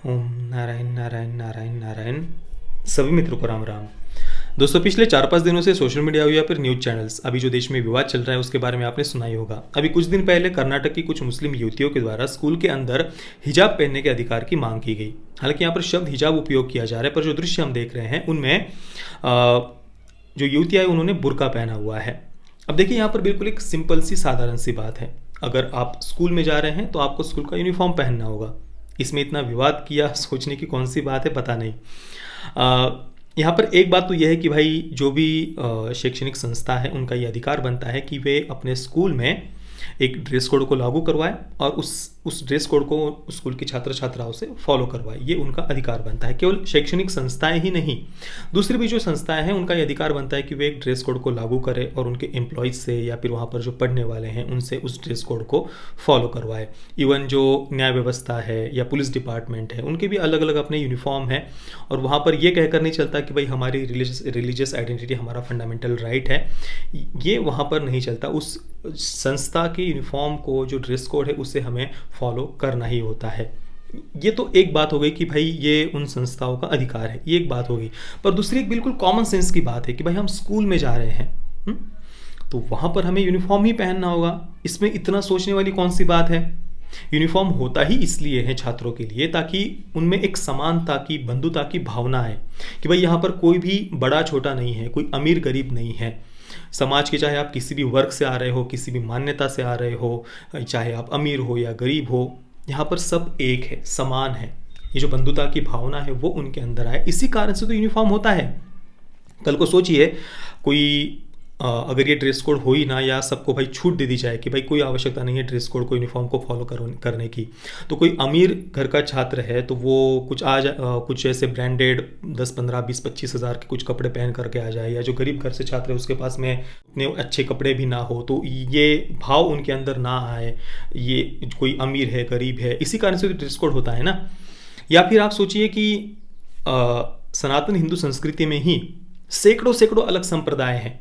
ओम नारायण नारायण नारायण नारायण। सभी मित्रों को राम राम। दोस्तों, पिछले 4-5 दिनों से सोशल मीडिया या फिर न्यूज चैनल्स, अभी जो देश में विवाद चल रहा है उसके बारे में आपने सुना ही होगा। अभी कुछ दिन पहले कर्नाटक की कुछ मुस्लिम युवतियों के द्वारा स्कूल के अंदर हिजाब पहनने के अधिकार की मांग की गई। हालांकि यहाँ पर शब्द हिजाब उपयोग किया जा रहा है, पर जो दृश्य हम देख रहे हैं उनमें जो युवतियाँ हैं उन्होंने बुर्का पहना हुआ है। अब देखिए, यहाँ पर बिल्कुल एक सिंपल सी साधारण सी बात है। अगर आप स्कूल में जा रहे हैं तो आपको स्कूल का यूनिफॉर्म पहनना होगा। इसमें इतना विवाद किया सोचने की कौन सी बात है, पता नहीं। यहाँ पर एक बात तो यह है कि भाई जो भी शैक्षणिक संस्था है उनका ये अधिकार बनता है कि वे अपने स्कूल में एक ड्रेस कोड को लागू करवाएं और उस ड्रेस कोड को स्कूल के छात्र छात्राओं से फॉलो करवाएं। ये उनका अधिकार बनता है। केवल शैक्षणिक संस्थाएं ही नहीं, दूसरी भी जो संस्थाएं हैं उनका ये अधिकार बनता है कि वे एक ड्रेस कोड को लागू करें और उनके एम्प्लॉयज़ से या फिर वहाँ पर जो पढ़ने वाले हैं उनसे उस ड्रेस कोड को फॉलो करवाएं। इवन जो न्याय व्यवस्था है या पुलिस डिपार्टमेंट है, उनके भी अलग अलग अपने यूनिफॉर्म है और वहाँ पर ये कहकर नहीं चलता कि भाई हमारी रिलीजियस आइडेंटिटी हमारा फंडामेंटल राइट है। ये वहाँ पर नहीं चलता। उस संस्था के यूनिफॉर्म को, जो ड्रेस कोड है, उसे हमें फॉलो करना ही होता है। ये तो एक बात हो गई कि भाई ये उन संस्थाओं का अधिकार है, ये एक बात हो गई। पर दूसरी एक बिल्कुल कॉमन सेंस की बात है कि भाई हम स्कूल में जा रहे हैं, तो वहाँ पर हमें यूनिफॉर्म ही पहनना होगा। इसमें इतना सोचने वाली कौन सी बात है। यूनिफॉर्म होता ही इसलिए है छात्रों के लिए ताकि उनमें एक समानता की, बंधुता की भावना है कि भाई यहाँ पर कोई भी बड़ा छोटा नहीं है, कोई अमीर गरीब नहीं है। समाज के, चाहे आप किसी भी वर्ग से आ रहे हो, किसी भी मान्यता से आ रहे हो, चाहे आप अमीर हो या गरीब हो, यहाँ पर सब एक है, समान है। ये जो बंधुता की भावना है वो उनके अंदर आए, इसी कारण से तो यूनिफॉर्म होता है। कल को सोचिए, कोई अगर ये ड्रेस कोड हो ही ना, या सबको भाई छूट दे दी जाए कि भाई कोई आवश्यकता नहीं है ड्रेस कोड को, यूनिफॉर्म को फॉलो करने की, तो कोई अमीर घर का छात्र है तो वो कुछ ऐसे ब्रांडेड 10-15-20-25 हज़ार के कुछ कपड़े पहन करके आ जाए, या जो गरीब घर से छात्र है उसके पास में उतने अच्छे कपड़े भी ना हो, तो ये भाव उनके अंदर ना आए, ये कोई अमीर है गरीब है, इसी कारण से तो ड्रेस कोड होता है ना। या फिर आप सोचिए कि सनातन हिंदू संस्कृति में ही सैकड़ों सैकड़ों अलग संप्रदाय हैं।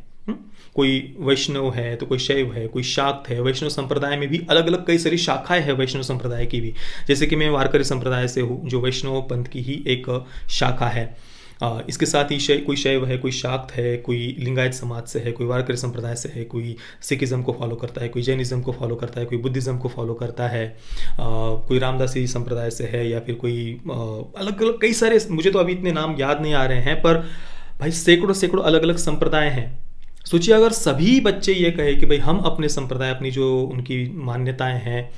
कोई वैष्णव है तो कोई शैव है, कोई शाक्त है। वैष्णव संप्रदाय में भी अलग अलग कई सारी शाखाएं हैं वैष्णव संप्रदाय की भी। जैसे कि मैं वारकरी संप्रदाय से हूँ, जो वैष्णव पंथ की ही एक शाखा है। इसके साथ ही कोई शैव है, कोई शाक्त है, कोई लिंगायत समाज से है, कोई वारकरी संप्रदाय से है, कोई सिखिज्म को फॉलो करता है, कोई जैनिज्म को फॉलो करता है, कोई बुद्धिज़्म को फॉलो करता है, कोई रामदासी संप्रदाय से है, या फिर कोई अलग अलग कई सारे, मुझे तो अभी इतने नाम याद नहीं आ रहे हैं, पर भाई सैकड़ों सैकड़ों अलग अलग संप्रदाय हैं। सोचिए, अगर सभी बच्चे ये कहे कि भाई हम अपने संप्रदाय, अपनी जो उनकी मान्यताएं हैं,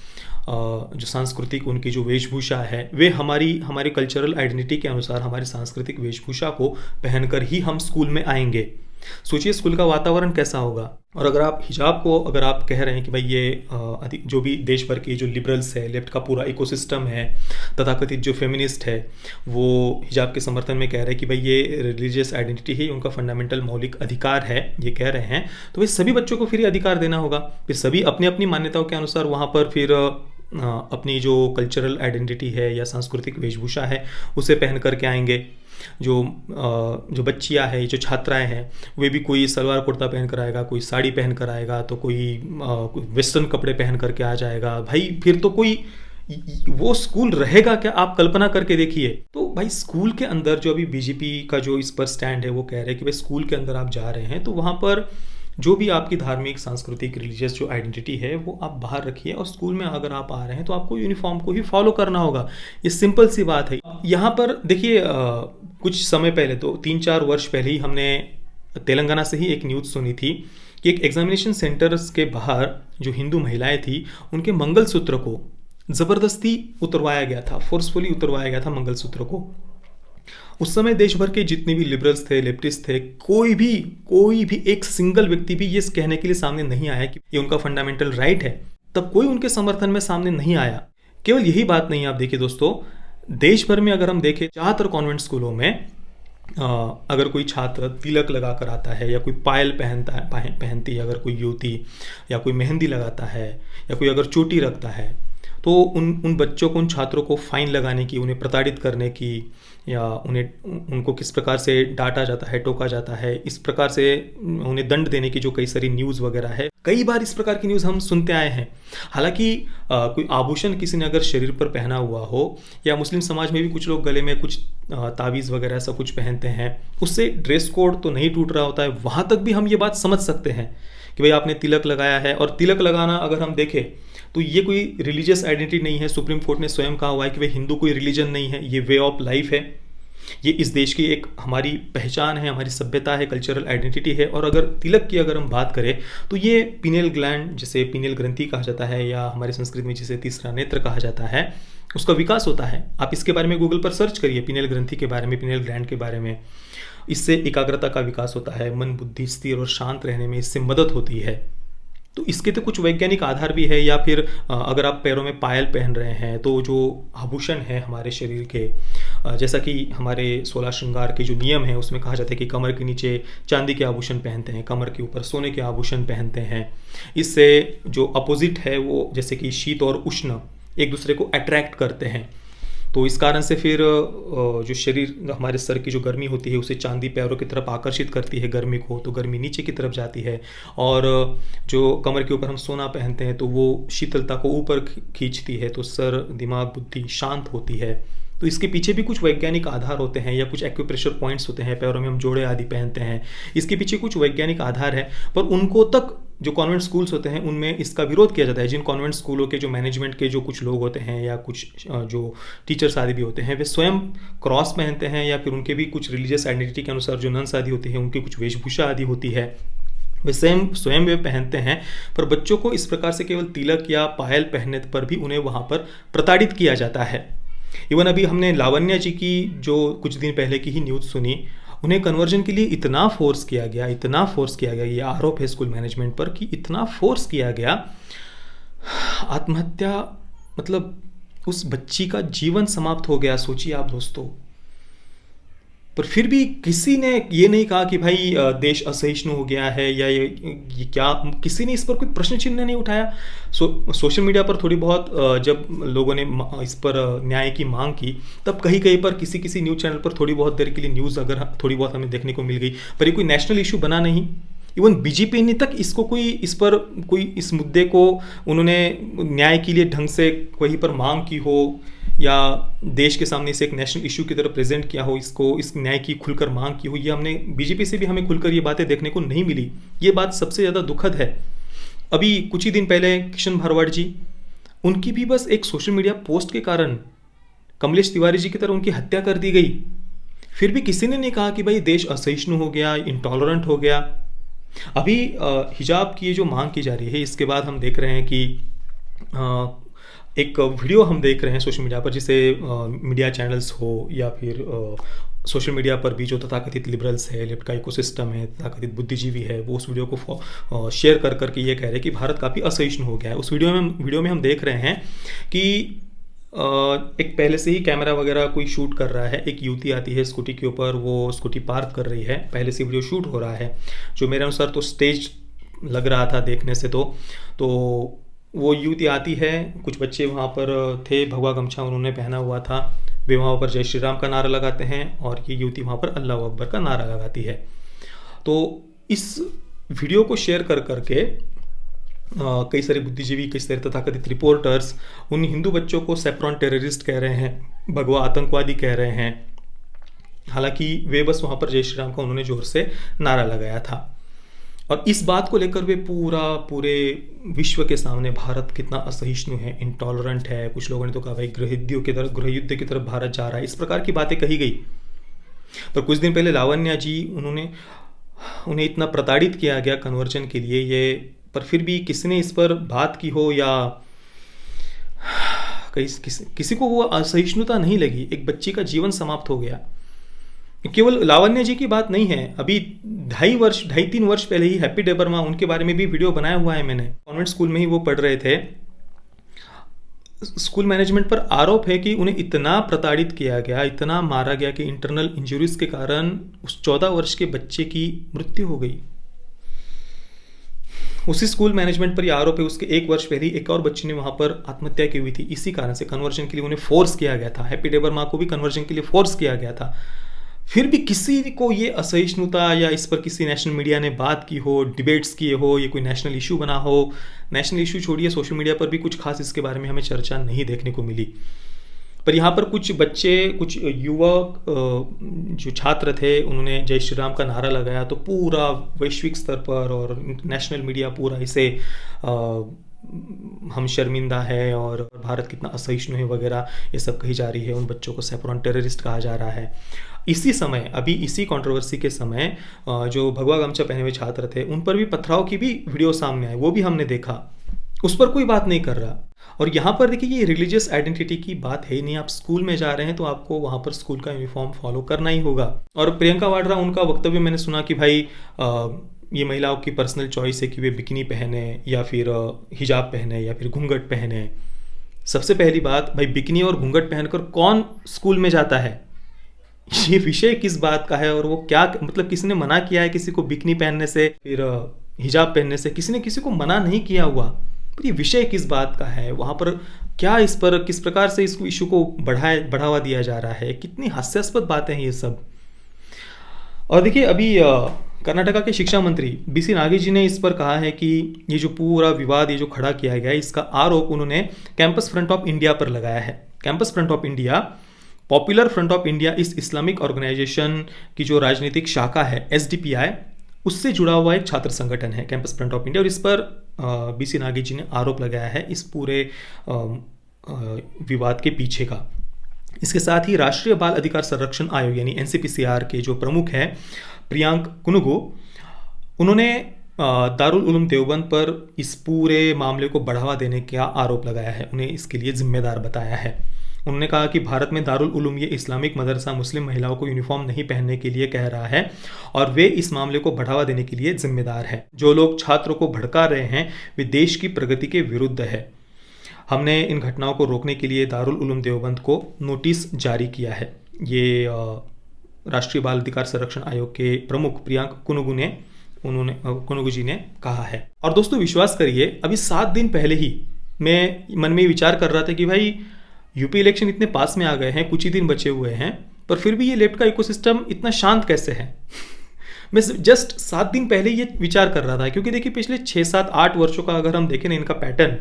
जो सांस्कृतिक उनकी जो वेशभूषा है, वे हमारी कल्चरल आइडेंटिटी के अनुसार हमारी सांस्कृतिक वेशभूषा को पहनकर ही हम स्कूल में आएंगे, सोचिए स्कूल का वातावरण कैसा होगा। और अगर आप हिजाब को, अगर आप कह रहे हैं कि भाई ये जो भी देश भर के जो लिबरल्स है, लेफ्ट का पूरा इकोसिस्टम है, तथाकथित जो फेमिनिस्ट है, वो हिजाब के समर्थन में कह रहे हैं कि भाई ये रिलीजियस आइडेंटिटी ही उनका फंडामेंटल मौलिक अधिकार है, ये कह रहे हैं, तो भाई सभी बच्चों को फिर ये अधिकार देना होगा। फिर सभी अपनी अपनी मान्यताओं के अनुसार वहाँ पर फिर अपनी जो कल्चरल आइडेंटिटी है या सांस्कृतिक वेशभूषा है उसे पहन करके आएंगे। जो बच्चियां हैं, जो छात्राएं हैं, वे भी कोई सलवार कुर्ता पहन कर आएगा, कोई साड़ी पहन कर आएगा, तो कोई वेस्टर्न कपड़े पहन करके आ जाएगा। भाई फिर तो कोई वो स्कूल रहेगा क्या, आप कल्पना करके देखिए। तो भाई स्कूल के अंदर जो अभी बीजेपी का जो इस पर स्टैंड है, वो कह रहे हैं कि भाई स्कूल के अंदर आप जा रहे हैं तो वहाँ पर जो भी आपकी धार्मिक, सांस्कृतिक, रिलीजियस जो आइडेंटिटी है वो आप बाहर रखिए, और स्कूल में अगर आप आ रहे हैं तो आपको यूनिफॉर्म को ही फॉलो करना होगा। ये सिंपल सी बात है। यहाँ पर देखिए, कुछ समय पहले, तो 3-4 वर्ष पहले ही हमने तेलंगाना से ही एक न्यूज़ सुनी थी कि एक एग्जामिनेशन सेंटर्स के बाहर जो हिंदू महिलाएं थी, उनके मंगलसूत्र को ज़बरदस्ती उतरवाया गया था, फोर्सफुली उतरवाया गया था मंगलसूत्र को। उस समय देश भर के जितने भी लिबरल्स थे, लेफ्टिस्ट थे, कोई भी एक सिंगल व्यक्ति भी ये कहने के लिए सामने नहीं आया कि ये उनका फंडामेंटल राइट है। तब कोई उनके समर्थन में सामने नहीं आया। केवल यही बात नहीं, आप देखिए दोस्तों, देश भर में अगर हम देखें, ज़्यादातर कॉन्वेंट स्कूलों में अगर कोई छात्र तिलक लगा कर आता है, या कोई पायल पहनती है अगर कोई युवती, या कोई मेहंदी लगाता है, या कोई अगर चोटी रखता है, तो उन उन बच्चों को, उन छात्रों को फाइन लगाने की, उन्हें प्रताड़ित करने की, या उनको किस प्रकार से डांटा जाता है, टोका जाता है, इस प्रकार से उन्हें दंड देने की जो कई सारी न्यूज़ वगैरह है, कई बार इस प्रकार की न्यूज़ हम सुनते आए हैं। हालांकि कोई आभूषण किसी ने अगर शरीर पर पहना हुआ हो, या मुस्लिम समाज में भी कुछ लोग गले में कुछ तावीज़ वगैरह ऐसा कुछ पहनते हैं, उससे ड्रेस कोड तो नहीं टूट रहा होता है, वहाँ तक भी हम ये बात समझ सकते हैं कि भाई आपने तिलक लगाया है। और तिलक लगाना अगर हम देखें तो ये कोई रिलीजियस आइडेंटिटी नहीं है। सुप्रीम कोर्ट ने स्वयं कहा हुआ है कि भाई हिंदू कोई रिलीजन नहीं है, ये वे ऑफ लाइफ है, ये इस देश की एक हमारी पहचान है, हमारी सभ्यता है, कल्चरल आइडेंटिटी है। और अगर तिलक की अगर हम बात करें तो ये पीनियल ग्लैंड, जिसे पीनियल ग्रंथि कहा जाता है, या हमारी संस्कृत में जिसे तीसरा नेत्र कहा जाता है, उसका विकास होता है। आप इसके बारे में गूगल पर सर्च करिए, पीनियल ग्रंथि के बारे में, पीनियल ग्लैंड के बारे में। इससे एकाग्रता का विकास होता है, मन बुद्धि स्थिर और शांत रहने में इससे मदद होती है। तो इसके तो कुछ वैज्ञानिक आधार भी है। या फिर अगर आप पैरों में पायल पहन रहे हैं तो जो आभूषण है हमारे शरीर के, जैसा कि हमारे 16 श्रृंगार के जो नियम है उसमें कहा जाता है कि कमर के नीचे चांदी के आभूषण पहनते हैं, कमर के ऊपर सोने के आभूषण पहनते हैं। इससे जो अपोजिट है वो, जैसे कि शीत और उष्ण, एक दूसरे को अट्रैक्ट करते हैं। तो इस कारण से फिर जो शरीर, हमारे सर की जो गर्मी होती है उसे चांदी पैरों की तरफ आकर्षित करती है गर्मी को, तो गर्मी नीचे की तरफ जाती है। और जो कमर के ऊपर हम सोना पहनते हैं तो वो शीतलता को ऊपर खींचती है, तो सर, दिमाग, बुद्धि शांत होती है। तो इसके पीछे भी कुछ वैज्ञानिक आधार होते हैं, या कुछ एक्यूप्रेशर पॉइंट्स होते हैं, पैरों में हम जोड़े आदि पहनते हैं, इसके पीछे कुछ वैज्ञानिक आधार है। पर उनको तक जो कॉन्वेंट स्कूल्स होते हैं उनमें इसका विरोध किया जाता है। जिन कॉन्वेंट स्कूलों के जो मैनेजमेंट के जो कुछ लोग होते हैं, या कुछ जो टीचर्स आदि भी होते हैं, वे स्वयं क्रॉस पहनते हैं, या फिर उनके भी कुछ रिलीजियस आइडेंटिटी के अनुसार जो नन्स आदि होती है उनकी कुछ वेशभूषा आदि होती है, वे स्वयं वे पहनते हैं। पर बच्चों को इस प्रकार से केवल तिलक या पायल पहनने पर भी उन्हें वहाँ पर प्रताड़ित किया जाता है। इवन अभी हमने लावण्या जी की जो कुछ दिन पहले की ही न्यूज़ सुनी, उन्हें कन्वर्जन के लिए इतना फोर्स किया गया, इतना फोर्स किया गया, ये आरोप है स्कूल मैनेजमेंट पर कि इतना फोर्स किया गया, आत्महत्या, मतलब उस बच्ची का जीवन समाप्त हो गया। सोचिए आप दोस्तों। पर फिर भी किसी ने ये नहीं कहा कि भाई देश असहिष्णु हो गया है, या ये क्या, किसी ने इस पर कोई प्रश्न चिन्ह नहीं उठाया। सोशल मीडिया पर थोड़ी बहुत जब लोगों ने इस पर न्याय की मांग की, तब कहीं कहीं पर किसी न्यूज़ चैनल पर थोड़ी बहुत देर के लिए न्यूज़ अगर थोड़ी बहुत हमें देखने को मिल गई, पर ये कोई नेशनल इशू बना नहीं। इवन बीजेपी ने तक इसको कोई इस मुद्दे को उन्होंने न्याय के लिए ढंग से कहीं पर मांग की हो, या देश के सामने इसे एक नेशनल इशू की तरह प्रेजेंट किया हो, इस न्याय की खुलकर मांग की हो। ये हमने बीजेपी से भी हमें खुलकर ये बातें देखने को नहीं मिली। ये बात सबसे ज़्यादा दुखद है। अभी कुछ ही दिन पहले किशन भारवाड़ जी, उनकी भी बस एक सोशल मीडिया पोस्ट के कारण कमलेश तिवारी जी की तरह उनकी हत्या कर दी गई। फिर भी किसी ने नहीं कहा कि भाई देश असहिष्णु हो गया, इंटॉलरेंट हो गया। अभी हिजाब की ये जो मांग की जा रही है, इसके बाद हम देख रहे हैं कि एक वीडियो हम देख रहे हैं सोशल मीडिया पर, जिसे मीडिया चैनल्स हो या फिर सोशल मीडिया पर भी जो तथाकथित लिबरल्स है, लेफ्ट का इकोसिस्टम है, तथाकथित बुद्धिजीवी है, वो उस वीडियो को शेयर कर करके ये कह रहे हैं कि भारत काफ़ी असहिष्णु हो गया है। उस वीडियो में हम देख रहे हैं कि एक पहले से ही कैमरा वगैरह कोई शूट कर रहा है, एक युवती आती है स्कूटी के ऊपर, वो स्कूटी पार्क कर रही है, पहले से वीडियो शूट हो रहा है, जो मेरे अनुसार तो स्टेज लग रहा था देखने से। तो वो युवती आती है, कुछ बच्चे वहाँ पर थे, भगवा गमछा उन्होंने पहना हुआ था, वे वहाँ पर जय श्री राम का नारा लगाते हैं, और ये युवती वहाँ पर अल्लाह अकबर का नारा लगाती है। तो इस वीडियो को शेयर कर करके कई सारे बुद्धिजीवी, कई सारे तथाकथित रिपोर्टर्स उन हिंदू बच्चों को सेफ्रॉन टेररिस्ट कह रहे हैं, भगवा आतंकवादी कह रहे हैं। हालांकि वे बस वहाँ पर जय श्री राम का उन्होंने जोर से नारा लगाया था। और इस बात को लेकर वे पूरे विश्व के सामने भारत कितना असहिष्णु है, इंटॉलरेंट है, कुछ लोगों ने तो कहा भाई गृहयुद्ध की तरफ भारत जा रहा है, इस प्रकार की बातें कही गई। पर कुछ दिन पहले लावण्या जी, उन्हें इतना प्रताड़ित किया गया कन्वर्जन के लिए, ये पर फिर भी किसी ने इस पर बात की हो, या किसी को वो असहिष्णुता नहीं लगी। एक बच्ची का जीवन समाप्त हो गया। केवल लावण्या जी की बात नहीं है, अभी 2.5-3 वर्ष पहले ही हैप्पी डेबरमा, उनके बारे में भी वीडियो बनाया हुआ है मैंने। कॉन्वेंट स्कूल में ही वो पढ़ रहे थे। स्कूल मैनेजमेंट पर आरोप है कि उन्हें इतना प्रताड़ित किया गया, इतना मारा गया कि इंटरनल इंजरीज के कारण उस 14 वर्ष के बच्चे की मृत्यु हो गई। उसी स्कूल मैनेजमेंट पर ये आरोप है, उसके एक वर्ष पहले एक और बच्ची ने वहाँ पर आत्महत्या की हुई थी। इसी कारण से कन्वर्जन के लिए उन्हें फोर्स किया गया था। हैप्पी डेबरमा को भी कन्वर्जन के लिए फोर्स किया गया था। फिर भी किसी को ये असहिष्णुता या इस पर किसी नेशनल मीडिया ने बात की हो, डिबेट्स किए हो, ये कोई नेशनल इशू बना हो। नेशनल इशू छोड़िए, सोशल मीडिया पर भी कुछ खास इसके बारे में हमें चर्चा नहीं देखने को मिली। पर यहाँ पर कुछ बच्चे, कुछ युवक जो छात्र थे, उन्होंने जय श्री राम का नारा लगाया, तो पूरा वैश्विक स्तर पर और नेशनल मीडिया पूरा इसे हम शर्मिंदा है और भारत कितना असहिष्णु है वगैरह ये सब कही जा रही है। उन बच्चों को सैफरॉन टेररिस्ट कहा जा रहा है। इसी समय, अभी इसी कंट्रोवर्सी के समय जो भगवा गमछा पहने हुए छात्र थे, उन पर भी पथराव की भी वीडियो सामने आई, वो भी हमने देखा। उस पर कोई बात नहीं कर रहा। और यहाँ पर देखिए, ये रिलीजियस आइडेंटिटी की बात है ही नहीं। आप स्कूल में जा रहे हैं तो आपको वहाँ पर स्कूल का यूनिफॉर्म फॉलो करना ही होगा। और प्रियंका वाड्रा, उनका वक्तव्य मैंने सुना कि भाई ये महिलाओं की पर्सनल चॉइस है कि वे बिकिनी पहने या फिर हिजाब पहने या फिर घूंघट पहने। सबसे पहली बात, भाई बिकिनी और घूंघट पहनकर कौन स्कूल में जाता है? ये विषय किस बात का है और वो क्या, मतलब किसी ने मना किया है किसी को बिकिनी पहनने से, फिर हिजाब पहनने से? किसी ने किसी को मना नहीं किया हुआ। पर ये विषय किस बात का है? वहाँ पर क्या, इस पर किस प्रकार से इस इशू को बढ़ावा दिया जा रहा है? कितनी हास्यास्पद बातें हैं ये सब। और देखिए, अभी कर्नाटका के शिक्षा मंत्री बीसी नागी जी ने इस पर कहा है कि ये जो पूरा विवाद ये जो खड़ा किया गया है, इसका आरोप उन्होंने कैंपस फ्रंट ऑफ इंडिया पर लगाया है। Campus front of India, popular front of India, इस इस्लामिक ऑर्गेनाइजेशन की जो राजनीतिक शाखा है एसडीपीआई, उससे जुड़ा हुआ एक छात्र संगठन है कैंपस फ्रंट ऑफ इंडिया। और इस पर बीसी नागी जी ने आरोप लगाया है इस पूरे विवाद के पीछे का। इसके साथ ही राष्ट्रीय बाल अधिकार संरक्षण आयोग यानी एनसीपीसीआर के जो प्रमुख हैं प्रियांक कुनुगु, उन्होंने दारुल उलूम देवबंद पर इस पूरे मामले को बढ़ावा देने का आरोप लगाया है, उन्हें इसके लिए जिम्मेदार बताया है। उन्होंने कहा कि भारत में दारुल उलूम ये इस्लामिक मदरसा मुस्लिम महिलाओं को यूनिफॉर्म नहीं पहनने के लिए कह रहा है और वे इस मामले को बढ़ावा देने के लिए जिम्मेदार है। जो लोग छात्रों को भड़का रहे हैं वे देश की प्रगति के विरुद्ध है। हमने इन घटनाओं को रोकने के लिए दारुल उलूम देवबंद को नोटिस जारी किया है। ये राष्ट्रीय बाल अधिकार संरक्षण आयोग के प्रमुख प्रियांक कुनुगु जी ने कहा है। और दोस्तों, विश्वास करिए, अभी 7 दिन पहले ही मैं मन में विचार कर रहा था कि भाई यूपी इलेक्शन इतने पास में आ गए हैं, कुछ ही दिन बचे हुए हैं, पर फिर भी ये लेफ्ट का इकोसिस्टम इतना शांत कैसे है। मैं जस्ट 7 दिन पहले ये विचार कर रहा था, क्योंकि देखिए पिछले 6, 7, 8 वर्षों का अगर हम देखें ना इनका पैटर्न,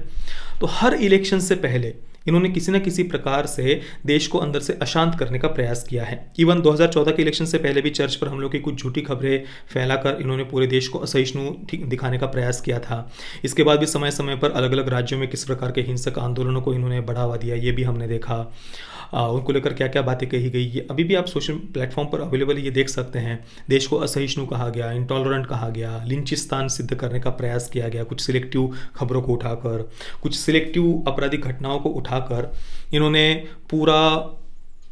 तो हर इलेक्शन से पहले इन्होंने किसी न किसी प्रकार से देश को अंदर से अशांत करने का प्रयास किया है। इवन 2014 के इलेक्शन से पहले भी चर्च पर हमलों की कुछ झूठी खबरें फैलाकर इन्होंने पूरे देश को असहिष्णु दिखाने का प्रयास किया था। इसके बाद भी समय समय पर अलग अलग राज्यों में किस प्रकार के हिंसक आंदोलनों को इन्होंने बढ़ावा दिया, ये भी हमने देखा। उनको लेकर क्या क्या बातें कही गई, ये अभी भी आप सोशल प्लेटफॉर्म पर अवेलेबल ये देख सकते हैं। देश को असहिष्णु कहा गया, इंटॉलरेंट कहा गया, लिंचिस्तान सिद्ध करने का प्रयास किया गया, कुछ सिलेक्टिव खबरों को उठाकर, कुछ सिलेक्टिव आपराधिक घटनाओं को उठाकर इन्होंने पूरा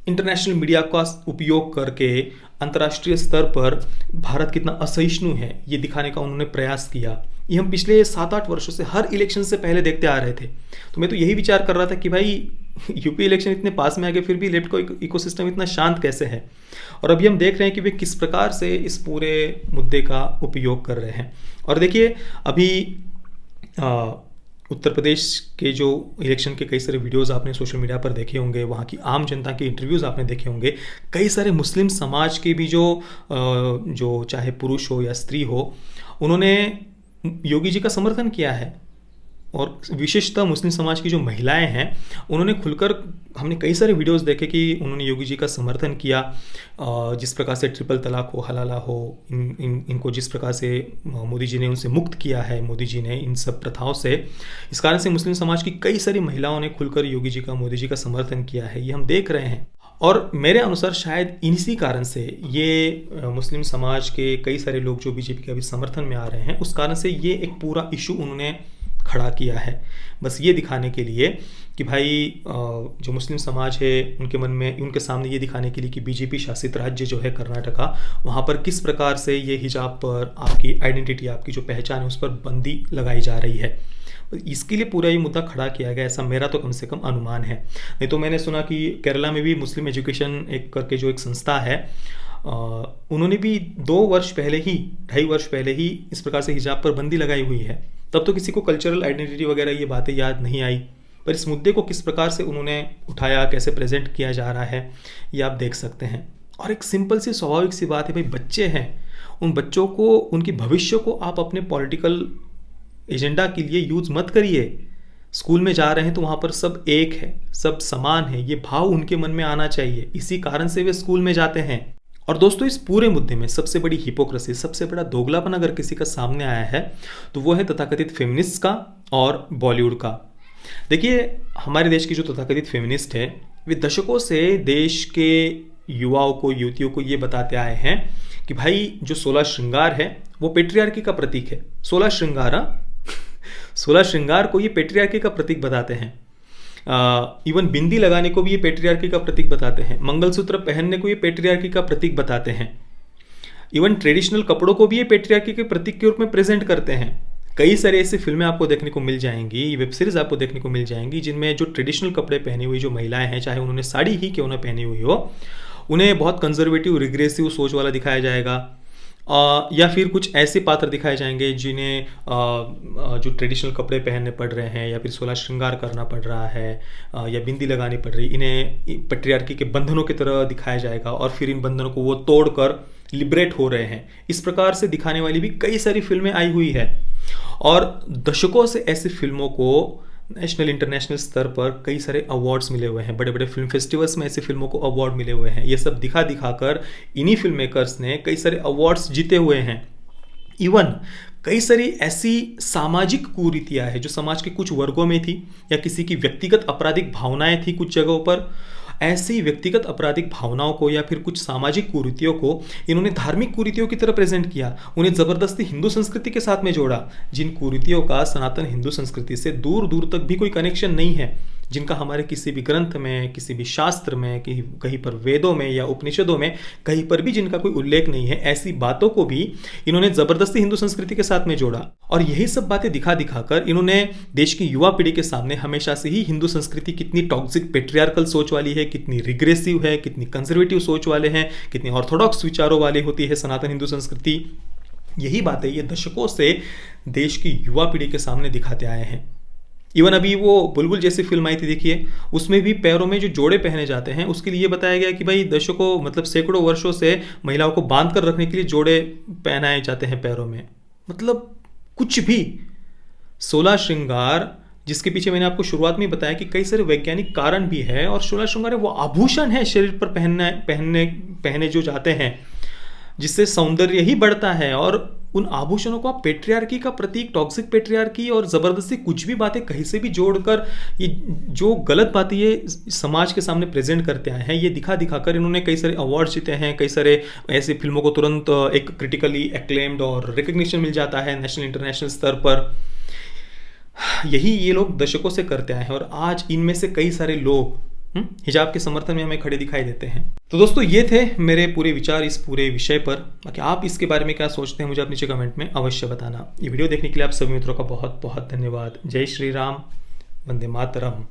इंटरनेशनल मीडिया का उपयोग करके अंतर्राष्ट्रीय स्तर पर भारत कितना असहिष्णु है ये दिखाने का उन्होंने प्रयास किया। ये हम पिछले 7-8 वर्षों से हर इलेक्शन से पहले देखते आ रहे थे। तो मैं तो यही विचार कर रहा था कि भाई यूपी इलेक्शन इतने पास में आ गए, फिर भी लेफ्ट को इकोसिस्टम इतना शांत कैसे है। और अभी हम देख रहे हैं कि वे किस प्रकार से इस पूरे मुद्दे का उपयोग कर रहे हैं। और देखिए, अभी उत्तर प्रदेश के जो इलेक्शन के कई सारे वीडियोस आपने सोशल मीडिया पर देखे होंगे, वहाँ की आम जनता के इंटरव्यूज़ आपने देखे होंगे। कई सारे मुस्लिम समाज के भी जो चाहे पुरुष हो या स्त्री हो, उन्होंने योगी जी का समर्थन किया है। और विशेषतः मुस्लिम समाज की जो महिलाएं हैं, उन्होंने खुलकर, हमने कई सारे वीडियोस देखे कि उन्होंने योगी जी का समर्थन किया। जिस प्रकार से ट्रिपल तलाक हो, हलाला हो, इनको जिस प्रकार से मोदी जी ने उनसे मुक्त किया है, मोदी जी ने इन सब प्रथाओं से, इस कारण से मुस्लिम समाज की कई सारी महिलाओं ने खुलकर योगी जी का, मोदी जी का समर्थन किया है। ये हम देख रहे हैं। और मेरे अनुसार शायद इसी कारण से ये मुस्लिम समाज के कई सारे लोग जो बीजेपी के अभी समर्थन में आ रहे हैं, उस कारण से ये एक पूरा इशू उन्होंने खड़ा किया है, बस ये दिखाने के लिए कि भाई जो मुस्लिम समाज है उनके मन में, उनके सामने ये दिखाने के लिए कि बीजेपी शासित राज्य जो है कर्नाटका, वहाँ पर किस प्रकार से ये हिजाब पर आपकी आइडेंटिटी, आपकी जो पहचान है उस पर बंदी लगाई जा रही है। इसके लिए पूरा ये मुद्दा खड़ा किया गया, ऐसा मेरा तो कम से कम अनुमान है। नहीं तो मैंने सुना कि केरला में भी मुस्लिम एजुकेशन एक करके जो एक संस्था है, उन्होंने भी 2 वर्ष पहले ही, 2.5 वर्ष पहले ही इस प्रकार से हिजाब पर बंदी लगाई हुई है। तब तो किसी को कल्चरल आइडेंटिटी वगैरह ये बातें याद नहीं आई, पर इस मुद्दे को किस प्रकार से उन्होंने उठाया, कैसे प्रेजेंट किया जा रहा है, ये आप देख सकते हैं। और एक सिंपल सी स्वाभाविक सी बात है भाई, बच्चे हैं, उन बच्चों को, उनके भविष्य को आप अपने पॉलिटिकल एजेंडा के लिए यूज मत करिए। स्कूल में जा रहे हैं तो वहाँ पर सब एक है, सब समान है, ये भाव उनके मन में आना चाहिए। इसी कारण से वे स्कूल में जाते हैं। और दोस्तों, इस पूरे मुद्दे में सबसे बड़ी हिपोक्रेसी, सबसे बड़ा दोगलापन अगर किसी का सामने आया है तो वो है तथाकथित फेमिनिस्ट का और बॉलीवुड का। देखिए, हमारे देश की जो तथाकथित फेमिनिस्ट है, वे दशकों से देश के युवाओं को, युवतियों को ये बताते आए हैं कि भाई जो 16 श्रृंगार है वो पेट्रियार्की का प्रतीक है। 16 श्रृंगार 16 श्रृंगार को ये पेट्रियार्की का प्रतीक बताते हैं। इवन बिंदी लगाने को भी ये पेट्रियार्की का प्रतीक बताते हैं। मंगलसूत्र पहनने को ये पेट्रियार्की का प्रतीक बताते हैं। इवन ट्रेडिशनल कपड़ों को भी ये पेट्रियार्की के प्रतीक के रूप में प्रेजेंट करते हैं। कई सारे ऐसी फिल्में आपको देखने को मिल जाएंगी, वेब सीरीज आपको देखने को मिल जाएंगी, जिनमें जो ट्रेडिशनल कपड़े पहनी हुई जो महिलाएं हैं, चाहे उन्होंने साड़ी ही क्यों ना पहनी हुई हो, उन्हें बहुत कंजर्वेटिव, रिग्रेसिव सोच वाला दिखाया जाएगा। या फिर कुछ ऐसे पात्र दिखाए जाएंगे जिन्हें जो ट्रेडिशनल कपड़े पहनने पड़ रहे हैं, या फिर 16 श्रृंगार करना पड़ रहा है, या बिंदी लगानी पड़ रही, इन्हें पेट्रियार्की के बंधनों की तरह दिखाया जाएगा, और फिर इन बंधनों को वो तोड़कर लिबरेट हो रहे हैं। इस प्रकार से दिखाने वाली भी कई सारी फिल्में आई हुई है। और दशकों से ऐसी फिल्मों को नेशनल, इंटरनेशनल स्तर पर कई सारे अवार्ड्स मिले हुए हैं। बड़े बड़े फिल्म फेस्टिवल्स में ऐसी फिल्मों को अवार्ड मिले हुए हैं। ये सब दिखा दिखाकर इन्हीं फिल्म मेकर्स ने कई सारे अवार्ड्स जीते हुए हैं। इवन कई सारी ऐसी सामाजिक कुरीतियां हैं जो समाज के कुछ वर्गों में थी, या किसी की व्यक्तिगत आपराधिक भावनाएं थी कुछ जगहों पर। ऐसी व्यक्तिगत आपराधिक भावनाओं को या फिर कुछ सामाजिक कुरीतियों को इन्होंने धार्मिक कुरीतियों की तरह प्रेजेंट किया, उन्हें जबरदस्ती हिंदू संस्कृति के साथ में जोड़ा, जिन कुरीतियों का सनातन हिंदू संस्कृति से दूर दूर तक भी कोई कनेक्शन नहीं है, जिनका हमारे किसी भी ग्रंथ में, किसी भी शास्त्र में, कहीं पर वेदों में या उपनिषदों में कहीं पर भी जिनका कोई उल्लेख नहीं है, ऐसी बातों को भी इन्होंने जबरदस्ती हिंदू संस्कृति के साथ में जोड़ा। और यही सब बातें दिखा दिखाकर इन्होंने देश की युवा पीढ़ी के सामने हमेशा से ही हिंदू संस्कृति कितनी टॉक्सिक, पेट्रियार्कल सोच वाली है, कितनी रिग्रेसिव है, कितनी कंजर्वेटिव सोच वाले हैं, कितनी ऑर्थोडॉक्स विचारों वाली होती है सनातन हिंदू संस्कृति, यही बातें ये दशकों से देश की युवा पीढ़ी के सामने दिखाते आए हैं। इवन अभी वो बुलबुल जैसी फिल्म आई थी, देखिए, उसमें भी पैरों में जो जोड़े पहने जाते हैं उसके लिए बताया गया कि भाई दशकों, मतलब सैकड़ों वर्षों से महिलाओं को बांध कर रखने के लिए जोड़े पहनाए जाते हैं पैरों में। मतलब कुछ भी 16 श्रृंगार, जिसके पीछे मैंने आपको शुरुआत में बताया कि कई सारे वैज्ञानिक कारण भी है, और 16 श्रृंगार वो आभूषण है शरीर पर पहने जो जाते हैं, जिससे सौंदर्य ही बढ़ता है। और उन आभूषणों को आप पेट्रियार्की का प्रतीक, टॉक्सिक पेट्रियार्की और जबरदस्ती कुछ भी बातें कहीं से भी जोड़कर ये जो गलत बातें ये समाज के सामने प्रेजेंट करते आए हैं, ये दिखा दिखाकर इन्होंने कई सारे अवार्ड जीते हैं। कई सारे ऐसी फिल्मों को तुरंत एक क्रिटिकली एक्लेम्ड और रिकग्निशन मिल जाता है नेशनल, इंटरनेशनल स्तर पर। यही ये लोग दशकों से करते आए हैं, और आज इनमें से कई सारे लोग हिजाब के समर्थन में हमें खड़े दिखाई देते हैं। तो दोस्तों, ये थे मेरे पूरे विचार इस पूरे विषय पर। बाकी आप इसके बारे में क्या सोचते हैं, मुझे आप नीचे कमेंट में अवश्य बताना। ये वीडियो देखने के लिए आप सभी मित्रों का बहुत बहुत धन्यवाद। जय श्री राम, वंदे मातरम।